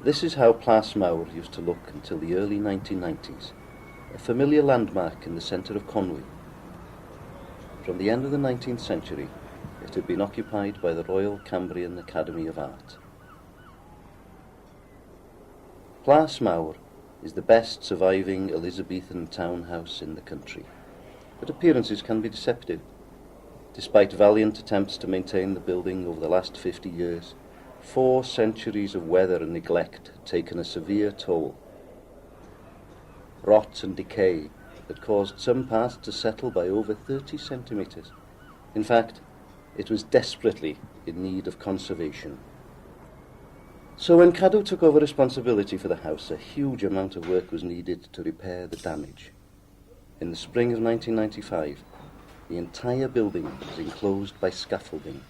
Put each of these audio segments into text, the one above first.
This is how Plas Mawr used to look until the early 1990s, a familiar landmark in the centre of Conwy. From the end of the 19th century, it had been occupied by the Royal Cambrian Academy of Art. Plas Mawr is the best surviving Elizabethan townhouse in the country, but appearances can be deceptive. Despite valiant attempts to maintain the building over the last 50 years, 4 centuries of weather and neglect had taken a severe toll. Rot and decay had caused some parts to settle by over 30 centimetres. In fact, it was desperately in need of conservation. So when Cadw took over responsibility for the house, a huge amount of work was needed to repair the damage. In the spring of 1995, the entire building was enclosed by scaffolding.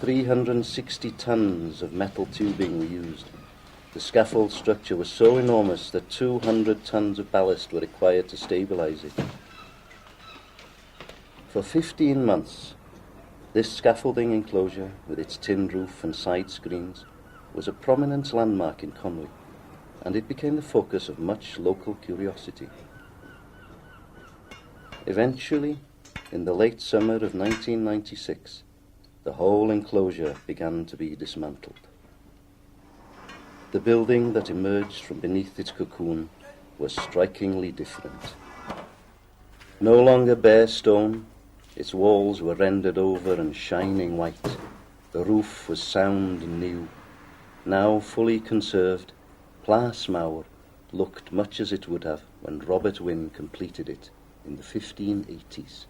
360 tons of metal tubing were used. The scaffold structure was so enormous that 200 tons of ballast were required to stabilize it. For 15 months, this scaffolding enclosure, with its tin roof and side screens, was a prominent landmark in Conwy, and it became the focus of much local curiosity. Eventually, in the late summer of 1996, the whole enclosure began to be dismantled. The building that emerged from beneath its cocoon was strikingly different. No longer bare stone, its walls were rendered over and shining white. The roof was sound and new. Now fully conserved, Plas Mawr looked much as it would have when Robert Wynne completed it in the 1580s.